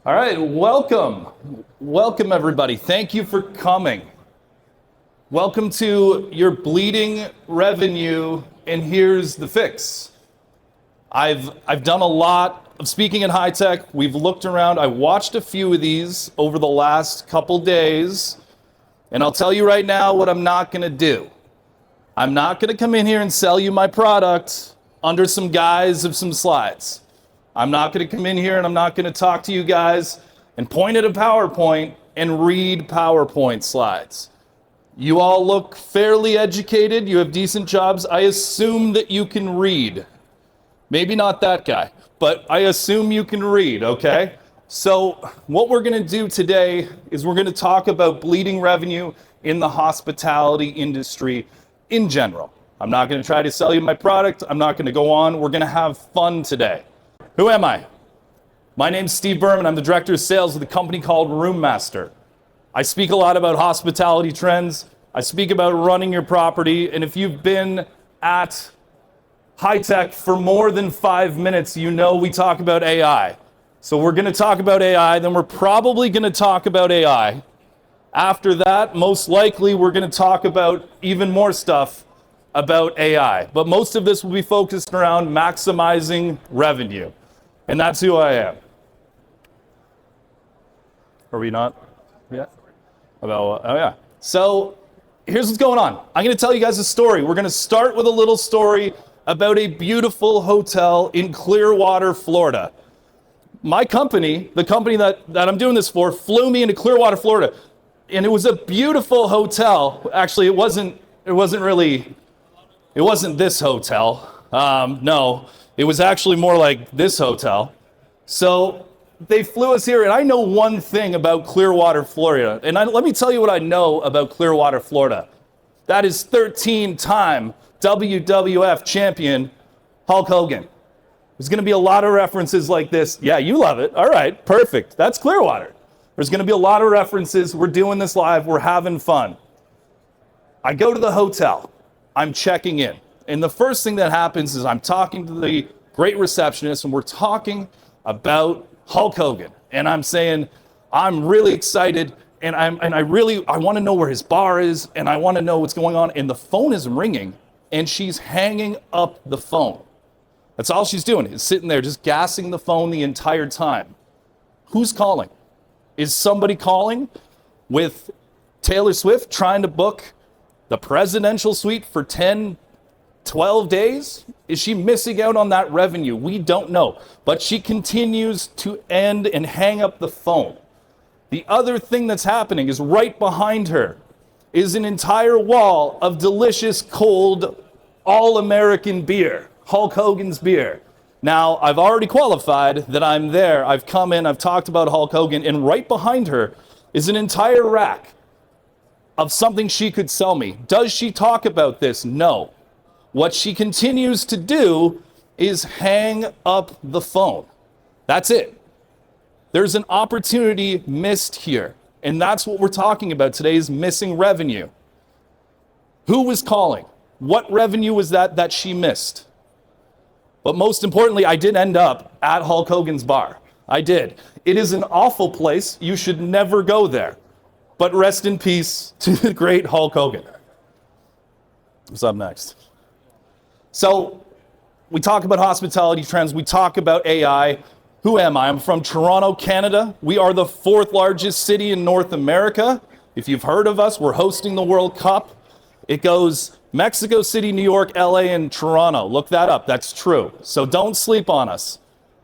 All right, welcome. Welcome, everybody. Thank you for coming. Welcome to your bleeding revenue, and here's the fix. I've done a lot of speaking at HITEC. We've looked around. I watched a few of these over the last couple days, and I'll tell you right now what I'm not going to do. I'm not going to come in here and sell you my product under some guise of some slides. I'm not going to come in here and I'm not going to talk to you guys and point at a PowerPoint and read PowerPoint slides. You all look fairly educated. You have decent jobs. I assume that you can read. Maybe not that guy, but I assume you can read, okay? So what we're going to do today is we're going to talk about bleeding revenue in the hospitality industry in general. I'm not going to try to sell you my product. I'm not going to go on. We're going to have fun today. Who am I? My name's Steve Burman. I'm the director of sales of a company called Roommaster. I speak a lot about hospitality trends. I speak about running your property. And if you've been at HITEC for more than 5 minutes, you know we talk about AI. So we're going to talk about AI. Then we're probably going to talk about AI. After that, most likely, we're going to talk about even more stuff about AI. But most of this will be focused around maximizing revenue. And that's who I am. Are we not? Yeah. Oh yeah. So here's what's going on. I'm going to tell you guys a story. We're going to start with a little story about a beautiful hotel in Clearwater, Florida. My company, the company that I'm doing this for, flew me into Clearwater, Florida. And it was a beautiful hotel. Actually, it wasn't this hotel. No. It was actually more like this hotel. So they flew us here, and I know one thing about Clearwater, Florida. And let me tell you what I know about Clearwater, Florida. That is 13-time WWF champion Hulk Hogan. There's going to be a lot of references like this. Yeah, you love it. All right, perfect. That's Clearwater. There's going to be a lot of references. We're doing this live. We're having fun. I go to the hotel. I'm checking in. And the first thing that happens is I'm talking to the great receptionist, and we're talking about Hulk Hogan. And I'm saying, I'm really excited, and I want to know where his bar is, and I want to know what's going on. And the phone is ringing, and she's hanging up the phone. That's all she's doing, is sitting there just gassing the phone the entire time. Who's calling? Is somebody calling with Taylor Swift trying to book the presidential suite for 10, 12 days? Is she missing out on that revenue? We don't know. But she continues to end and hang up the phone. The other thing that's happening is right behind her is an entire wall of delicious, cold, all-American beer, Hulk Hogan's beer. Now, I've already qualified that I'm there. I've come in, I've talked about Hulk Hogan, and right behind her is an entire rack of something she could sell me. Does she talk about this? No. What she continues to do is hang up the phone. That's it. There's an opportunity missed here. And that's what we're talking about today, is missing revenue. Who was calling? What revenue was that she missed? But most importantly, I did end up at Hulk Hogan's bar. I did. It is an awful place. You should never go there. But rest in peace to the great Hulk Hogan. What's up next? So we talk about hospitality trends. We talk about AI. Who am I? I'm from Toronto, Canada. We are the 4th largest city in North America. If you've heard of us, we're hosting the World Cup. It goes Mexico City, New York, LA, and Toronto. Look that up. That's true. So don't sleep on us.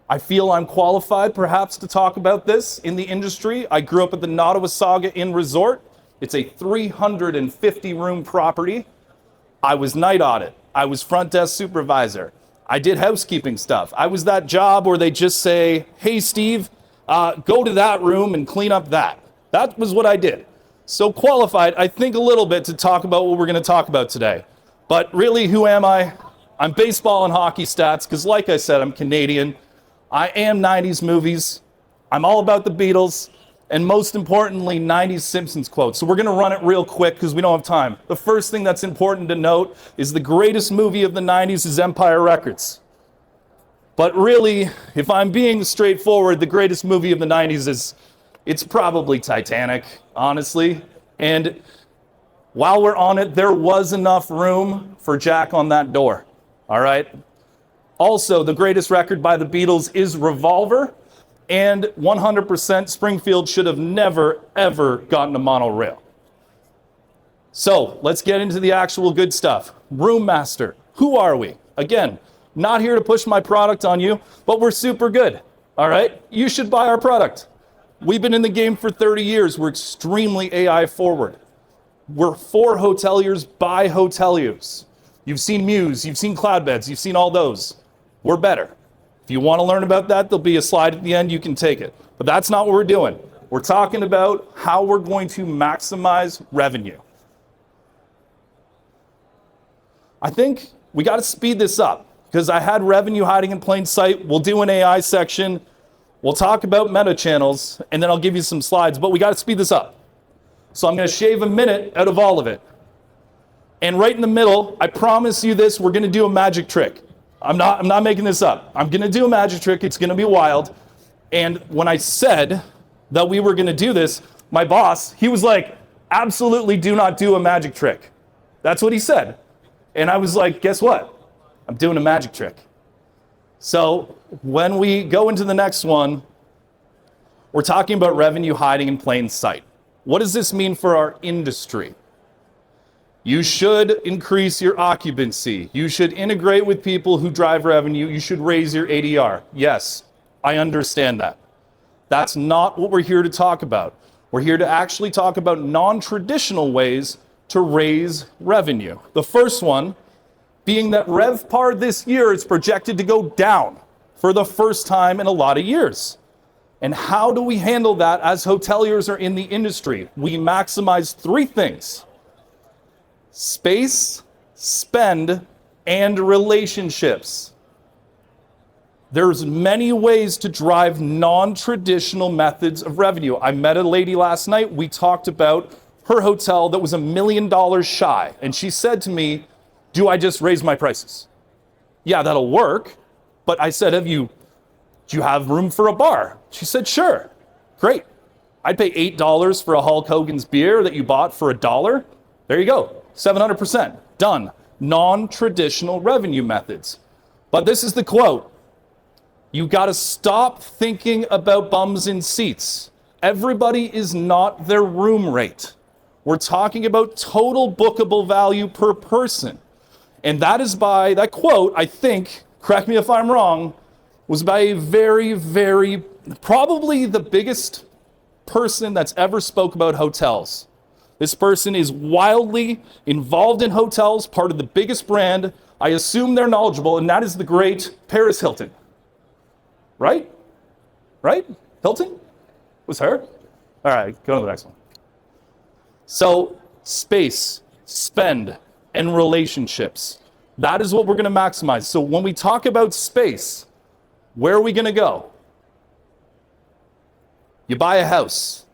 I feel I'm qualified, perhaps, to talk about this in the industry. I grew up at the Nottawasaga Inn Resort. It's a 350-room property. I was night audit. I was front desk supervisor. I did housekeeping stuff. I was that job where they just say, hey, Steve, go to that room and clean up that. That was what I did. So qualified, I think, a little bit to talk about what we're going to talk about today. But really, who am I? I'm baseball and hockey stats, because like I said, I'm Canadian. I am 90s movies. I'm all about the Beatles. And most importantly, 90s Simpsons quotes. So we're going to run it real quick because we don't have time. The first thing that's important to note is the greatest movie of the 90s is Empire Records. But really, if I'm being straightforward, the greatest movie of the 90s it's probably Titanic, honestly. And while we're on it, there was enough room for Jack on that door, all right? Also, the greatest record by the Beatles is Revolver, and 100% Springfield should have never, ever gotten a monorail. So let's get into the actual good stuff. Roommaster, who are we? Again, not here to push my product on you, but we're super good, all right? You should buy our product. We've been in the game for 30 years. We're extremely AI forward. We're for hoteliers by hoteliers. You've seen Muse, you've seen Cloudbeds, you've seen all those. We're better. If you want to learn about that, there'll be a slide at the end, you can take it. But that's not what we're doing. We're talking about how we're going to maximize revenue. I think we got to speed this up because I had revenue hiding in plain sight. We'll do an AI section. We'll talk about meta channels, and then I'll give you some slides, but we got to speed this up. So I'm going to shave a minute out of all of it. And right in the middle, I promise you this, we're going to do a magic trick. I'm not making this up. I'm going to do a magic trick. It's going to be wild. And when I said that we were going to do this, my boss, he was like, absolutely do not do a magic trick. That's what he said. And I was like, guess what? I'm doing a magic trick. So when we go into the next one, we're talking about revenue hiding in plain sight. What does this mean for our industry? You should increase your occupancy. You should integrate with people who drive revenue. You should raise your ADR. Yes, I understand that. That's not what we're here to talk about. We're here to actually talk about non-traditional ways to raise revenue. The first one being that RevPAR this year is projected to go down for the first time in a lot of years. And how do we handle that as hoteliers are in the industry? We maximize three things: space, spend, and relationships. There's many ways to drive non-traditional methods of revenue. I met a lady last night. We talked about her hotel that was $1 million shy. And she said to me, do I just raise my prices? Yeah, that'll work. But I said, do you have room for a bar? She said, sure. Great. I'd pay $8 for a Hulk Hogan's beer that you bought for $1. There you go. 700%. Done. Non-traditional revenue methods. But this is the quote. You got to stop thinking about bums in seats. Everybody is not their room rate. We're talking about total bookable value per person. And that quote, I think, correct me if I'm wrong, was by a very, very, probably the biggest person that's ever spoke about hotels. This person is wildly involved in hotels, part of the biggest brand. I assume they're knowledgeable, and that is the great Paris Hilton. Right? Right? Hilton? Was her? All right, go to the next one. So, space, spend, and relationships. That is what we're going to maximize. So when we talk about space, where are we going to go? You buy a house.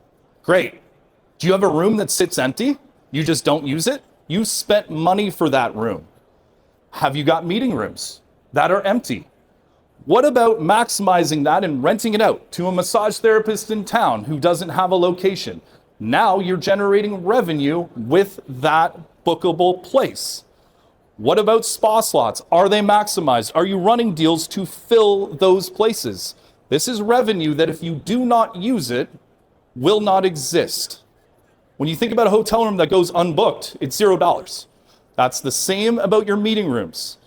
Great. Do you have a room that sits empty? You just don't use it? You spent money for that room. Have you got meeting rooms that are empty? What about maximizing that and renting it out to a massage therapist in town who doesn't have a location? Now you're generating revenue with that bookable place. What about spa slots? Are they maximized? Are you running deals to fill those places? This is revenue that if you do not use it, will not exist. When you think about a hotel room that goes unbooked, it's $0. That's the same about your meeting rooms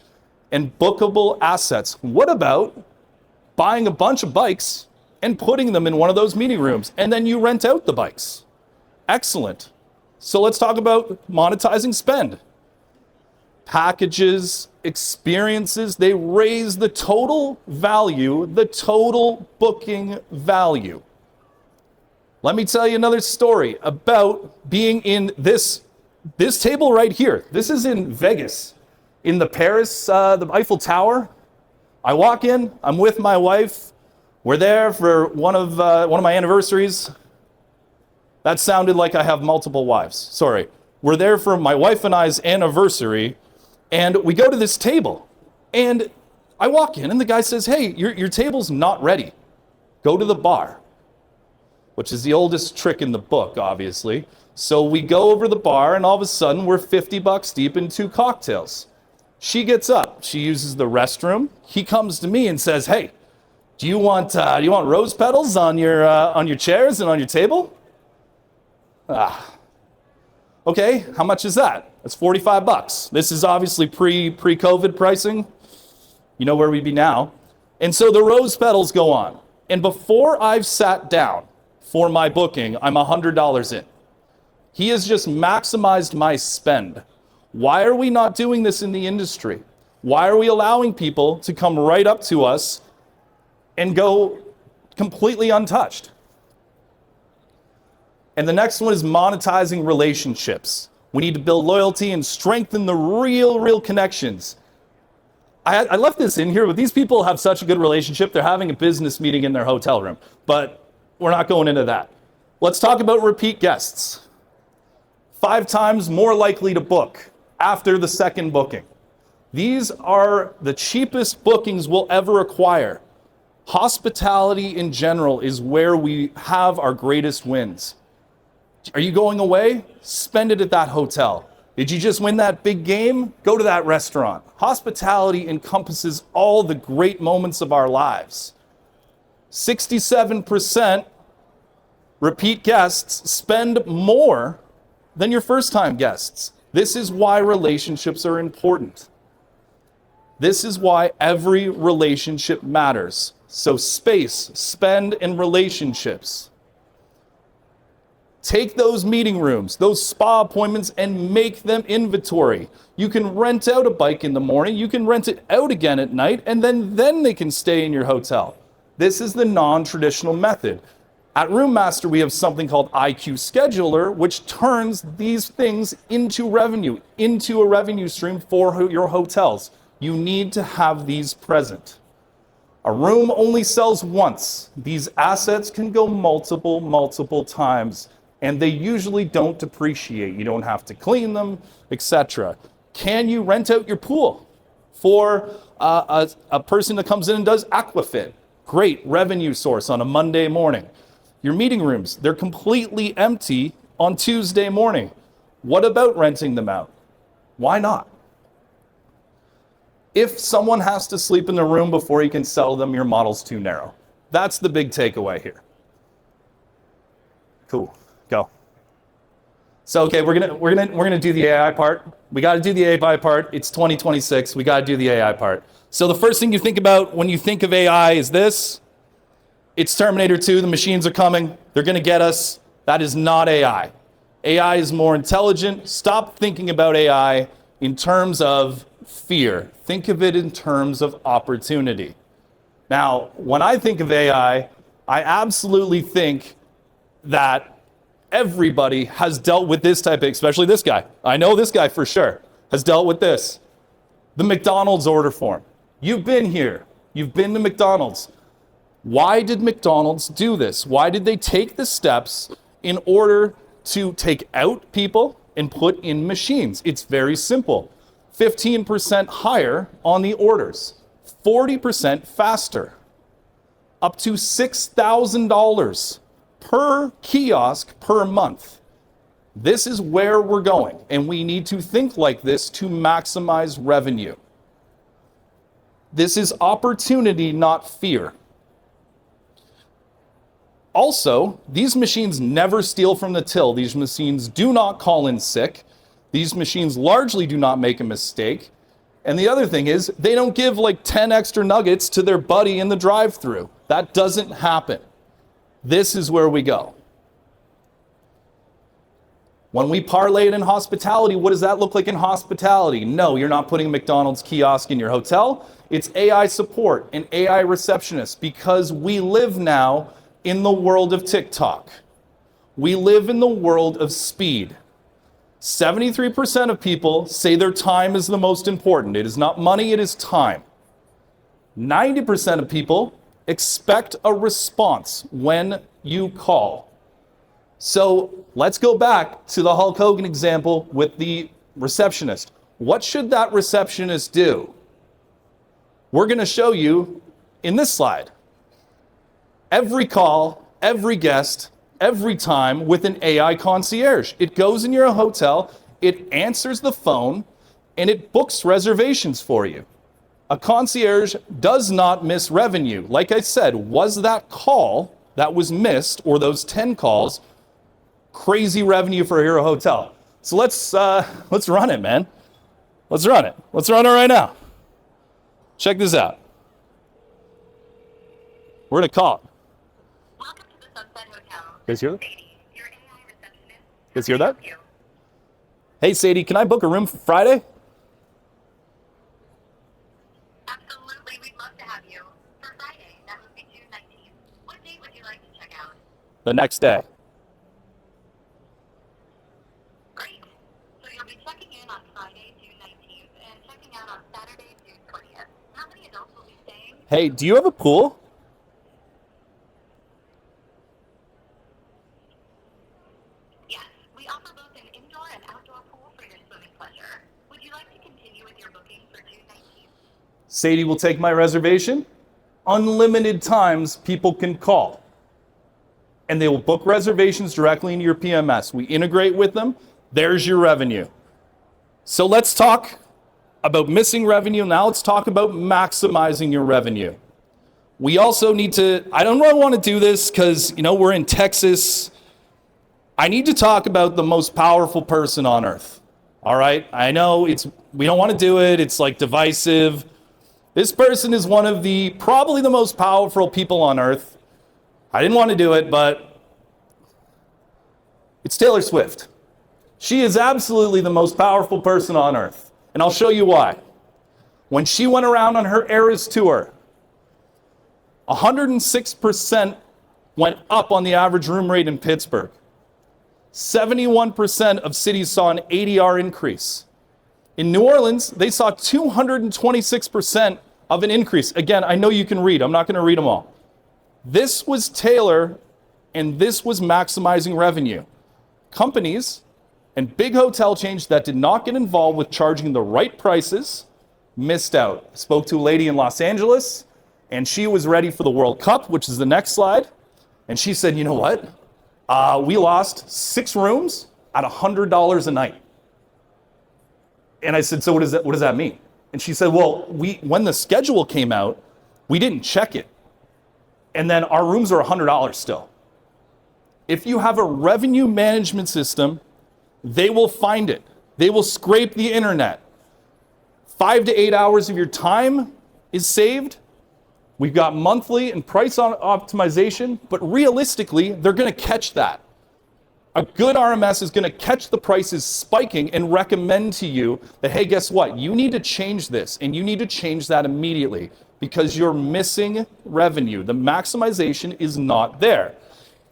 and bookable assets. What about buying a bunch of bikes and putting them in one of those meeting rooms, and then you rent out the bikes? Excellent. So let's talk about monetizing spend. Packages, experiences, they raise the total value, the total booking value. Let me tell you another story about being in this table right here. This is in Vegas, in the Paris, the Eiffel Tower. I walk in, I'm with my wife. We're there for one of my anniversaries. That sounded like I have multiple wives. Sorry. We're there for my wife and I's anniversary, and we go to this table. And I walk in and the guy says, hey, your table's not ready. Go to the bar, which is the oldest trick in the book, obviously. So we go over the bar and all of a sudden we're $50 deep in 2 cocktails. She gets up, she uses the restroom. He comes to me and says, hey, do you want rose petals on your chairs and on your table? Okay, how much is that? That's $45. This is obviously pre-COVID pricing. You know where we'd be now. And so the rose petals go on. And before I've sat down for my booking, I'm $100 in. He has just maximized my spend. Why are we not doing this in the industry? Why are we allowing people to come right up to us and go completely untouched? And the next one is monetizing relationships. We need to build loyalty and strengthen the real connections. I left this in here, but these people have such a good relationship. They're having a business meeting in their hotel room, but we're not going into that. Let's talk about repeat guests. 5 times more likely to book after the second booking. These are the cheapest bookings we'll ever acquire. Hospitality in general is where we have our greatest wins. Are you going away? Spend it at that hotel. Did you just win that big game? Go to that restaurant. Hospitality encompasses all the great moments of our lives. 67% repeat guests spend more than your first-time guests. This is why relationships are important. This is why every relationship matters. So space, spend, and relationships. Take those meeting rooms, those spa appointments, and make them inventory. You can rent out a bike in the morning, you can rent it out again at night, and then they can stay in your hotel. This is the non-traditional method. At Roommaster, we have something called IQ Scheduler, which turns these things into revenue, into a revenue stream for your hotels. You need to have these present. A room only sells once. These assets can go multiple times, and they usually don't depreciate. You don't have to clean them, etc. Can you rent out your pool for a person that comes in and does aquafit? Great revenue source on a Monday morning. Your meeting rooms, they're completely empty on Tuesday morning. What about renting them out? Why not? If someone has to sleep in the room before you can sell them, your model's too narrow. That's the big takeaway here. Cool, go. So okay, we're gonna do the AI part. We got to do the AI part. It's 2026. We got to do the AI part. So the first thing you think about when you think of AI is this. It's Terminator 2. The machines are coming. They're going to get us. That is not AI. AI is more intelligent. Stop thinking about AI in terms of fear. Think of it in terms of opportunity. Now, when I think of AI, I absolutely think that everybody has dealt with this type of, especially this guy. I know this guy for sure has dealt with this. The McDonald's order form. You've been here. You've been to McDonald's. Why did McDonald's do this? Why did they take the steps in order to take out people and put in machines? It's very simple. 15% higher on the orders, 40% faster, up to $6,000 per kiosk per month. This is where we're going, and we need to think like this to maximize revenue. This is opportunity, not fear. Also, these machines never steal from the till. These machines do not call in sick. These machines largely do not make a mistake. And the other thing is, they don't give like 10 extra nuggets to their buddy in the drive-thru. That doesn't happen. This is where we go. When we parlay it in hospitality, what does that look like in hospitality? No, you're not putting a McDonald's kiosk in your hotel. It's AI support and AI receptionists, because we live now in the world of TikTok. We live in the world of speed. 73% of people say their time is the most important. It is not money, it is time. 90% of people expect a response when you call. So let's go back to the Hulk Hogan example with the receptionist. What should that receptionist do? We're going to show you in this slide. Every call, every guest, every time with an AI concierge. It goes in your hotel, it answers the phone, and it books reservations for you. A concierge does not miss revenue. Like I said, was that call that was missed, or those 10 calls, crazy revenue for your hotel? So let's run it, man. Let's run it. Let's run it right now. Check this out. We're gonna call it. Welcome to the Sunset Hotel. You guys hear that? Sadie, your AI receptionist. You guys hear that? Help you. Hey, Sadie, can I book a room for Friday? Absolutely, we'd love to have you. For Friday, that would be June 19th. What date would you like to check out? The next day. Great. So you'll be checking in on Friday, June 19th, and checking out on Saturday, June 20th. How many adults will be staying? Hey, do you have a pool? Yes, we offer both an indoor and outdoor pool for your swimming pleasure. Would you like to continue with your booking for June 19th? Sadie will take my reservation. Unlimited times people can call. And they will book reservations directly into your PMS. We integrate with them. There's your revenue. So let's talk about missing revenue. Now let's talk about maximizing your revenue. We also need to, I don't really want to do this because, we're in Texas. I need to talk about the most powerful person on earth. All right? I know we don't want to do it. It's like divisive. This person is one of probably the most powerful people on earth. I didn't want to do it, but it's Taylor Swift. She is absolutely the most powerful person on earth. And I'll show you why. When she went around on her Eras tour, 106% went up on the average room rate in Pittsburgh. 71% of cities saw an ADR increase. In New Orleans, they saw 226% of an increase. Again, I know you can read. I'm not going to read them all. This was Taylor, and this was maximizing revenue. Companies and big hotel chains that did not get involved with charging the right prices missed out. I spoke to a lady in Los Angeles, and she was ready for the World Cup, which is the next slide. And she said, you know what? We lost 6 rooms at $100 a night. And I said, so what does that mean? And she said, well, when the schedule came out, we didn't check it. And then our rooms are $100 still. If you have a revenue management system, they will find it. They will scrape the internet. 5 to 8 hours of your time is saved. We've got monthly and price optimization, but realistically, they're going to catch that. A good RMS is going to catch the prices spiking and recommend to you that, hey, guess what? You need to change this, and you need to change that immediately because you're missing revenue. The maximization is not there.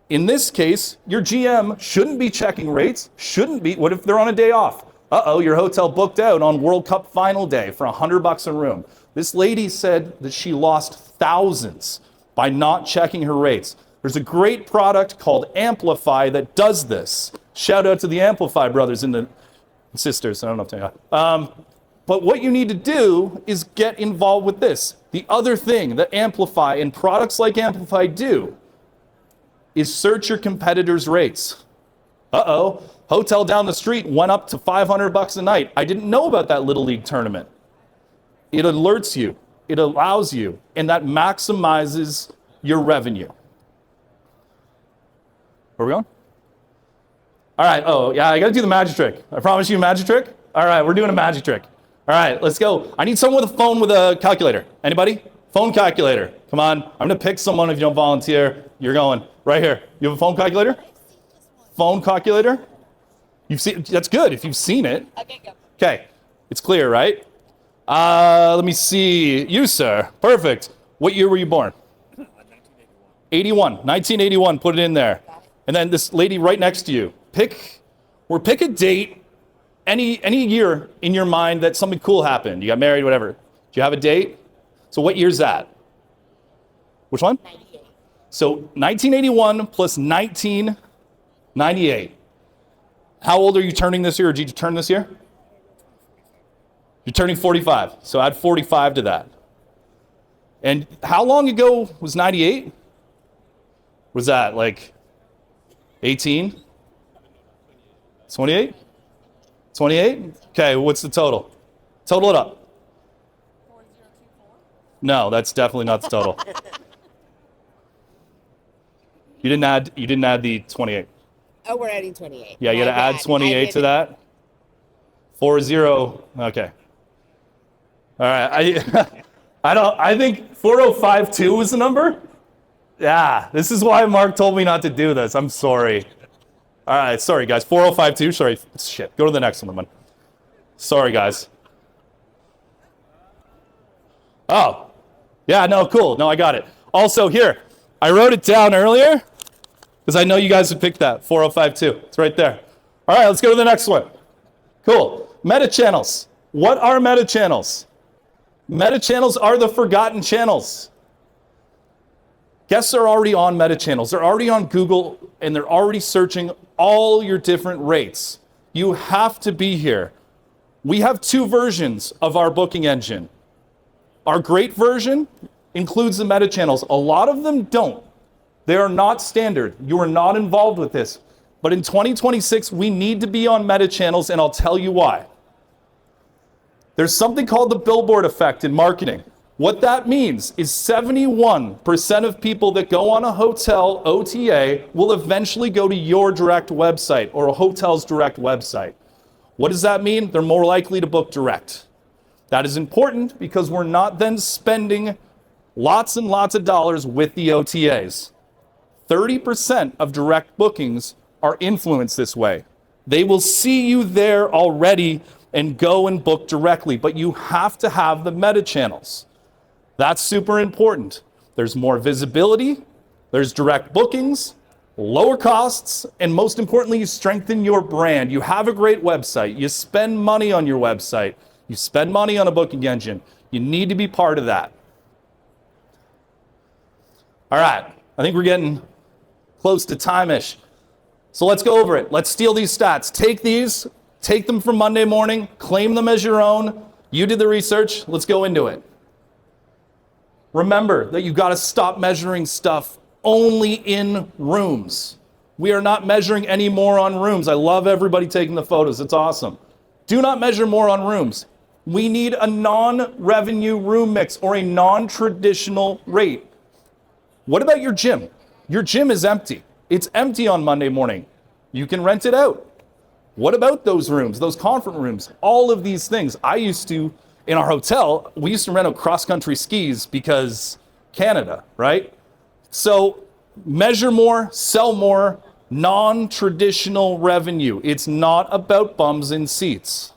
In this case, your GM shouldn't be checking rates, shouldn't be. What if they're on a day off? Uh-oh, your hotel booked out on World Cup final day for $100 a room. This lady said that she lost thousands by not checking her rates. There's a great product called Amplify that does this. Shout out to the Amplify brothers and the sisters. I don't know if they are. But what you need to do is get involved with this. The other thing that Amplify and products like Amplify do is search your competitors' rates. Uh-oh, hotel down the street went up to $500 a night. I didn't know about that Little League tournament. It alerts you, it allows you, and that maximizes your revenue. Where are we going? All right, oh yeah, I gotta do the magic trick. I promise you a magic trick. All right, we're doing a magic trick. All right, let's go. I need someone with a phone with a calculator. Anybody? Phone calculator. Come on, I'm gonna pick someone if you don't volunteer. You're going right here. You have a phone calculator? Phone calculator? You've seen, that's good if you've seen it. Okay, go. Okay, it's clear, right? Let me see. You, sir. Perfect. What year were you born? 1981. Put it in there. And then this lady right next to you. Pick a date, any year in your mind that something cool happened. You got married, whatever. Do you have a date? So what year's that? Which one? 98. So 1981 plus 1998. How old are you turning this year, or did you turn this year? You're turning 45, so add 45 to that. And how long ago was 98? Was that like 18? 28? 28? Okay, what's the total? Total it up. 4024. No, that's definitely not the total. You didn't add the 28. Oh, we're adding 28. Yeah, you My gotta add bad. 28 to that. 40. Okay. All right. I think 4052 was the number. Yeah, this is why Mark told me not to do this. I'm sorry. All right, sorry guys. 4052. Sorry. Shit. Go to the next one, man. Sorry guys. Oh. Yeah, no, cool. No, I got it. Also here, I wrote it down earlier because I know you guys would pick that. 4052. It's right there. All right, let's go to the next one. Cool. Meta channels. What are meta channels? Meta channels are the forgotten channels. Guests are already on meta channels. They're already on Google and they're already searching all your different rates. You have to be here. We have two versions of our booking engine. Our great version includes the meta channels. A lot of them don't. They are not standard. You are not involved with this. But in 2026, we need to be on meta channels, and I'll tell you why. There's something called the billboard effect in marketing. What that means is 71% of people that go on a hotel OTA will eventually go to your direct website or a hotel's direct website. What does that mean? They're more likely to book direct. That is important because we're not then spending lots and lots of dollars with the OTAs. 30% of direct bookings are influenced this way. They will see you there already and go and book directly, but you have to have the meta channels. That's super important. There's more visibility, there's direct bookings, lower costs, and most importantly, you strengthen your brand. You have a great website, you spend money on your website, you spend money on a booking engine. You need to be part of that. All right, I think we're getting close to time-ish. So let's go over it. Let's steal these stats. Take these, take them from Monday morning, claim them as your own. You did the research, let's go into it. Remember that you've got to stop measuring stuff only in rooms. We are not measuring any more on rooms. I love everybody taking the photos. It's awesome. Do not measure more on rooms. We need a non-revenue room mix or a non-traditional rate. What about your gym? Your gym is empty. It's empty on Monday morning. You can rent it out. What about those rooms, those conference rooms? All of these things. I used to, in our hotel, we used to rent out cross-country skis because Canada, right? So measure more, sell more, non-traditional revenue. It's not about bums in seats.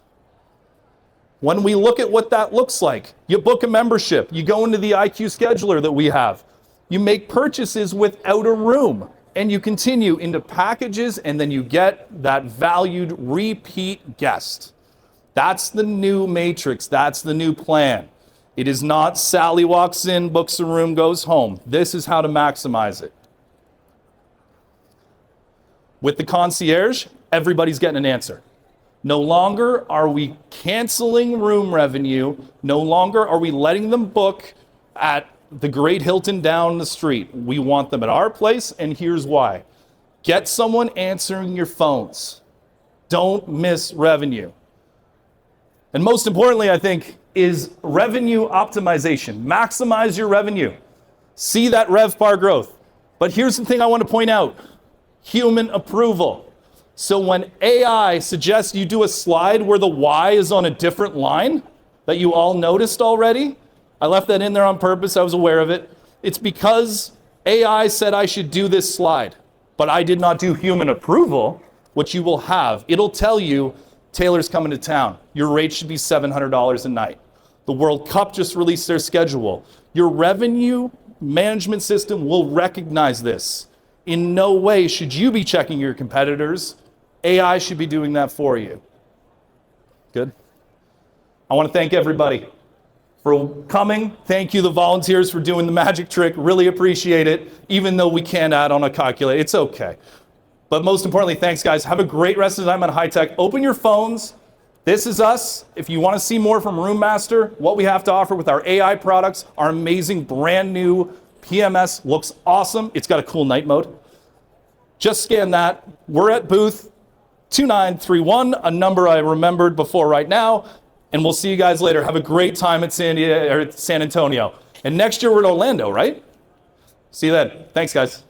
When we look at what that looks like, you book a membership, you go into the IQ scheduler that we have, you make purchases without a room, and you continue into packages, and then you get that valued repeat guest. That's the new matrix. That's the new plan. It is not Sally walks in, books a room, goes home. This is how to maximize it. With the concierge, everybody's getting an answer. No longer are we canceling room revenue. No longer are we letting them book at the Great Hilton down the street. We want them at our place, and here's why. Get someone answering your phones. Don't miss revenue. And most importantly, I think, is revenue optimization. Maximize your revenue. See that RevPAR growth. But here's the thing I want to point out. Human approval. So when AI suggests you do a slide where the Y is on a different line that you all noticed already, I left that in there on purpose. I was aware of it. It's because AI said I should do this slide, but I did not do human approval, which you will have. It'll tell you, Taylor's coming to town. Your rate should be $700 a night. The World Cup just released their schedule. Your revenue management system will recognize this. In no way should you be checking your competitors. AI should be doing that for you. Good. I want to thank everybody for coming. Thank you, the volunteers, for doing the magic trick. Really appreciate it, even though we can't add on a calculator. It's okay. But most importantly, thanks, guys. Have a great rest of the time on HITEC. Open your phones. This is us. If you want to see more from Roommaster, what we have to offer with our AI products, our amazing brand new PMS looks awesome. It's got a cool night mode. Just scan that. We're at booth 2931, a number I remembered before right now, and we'll see you guys later. Have a great time at San Antonio. And next year we're in Orlando, right? See you then. Thanks, guys.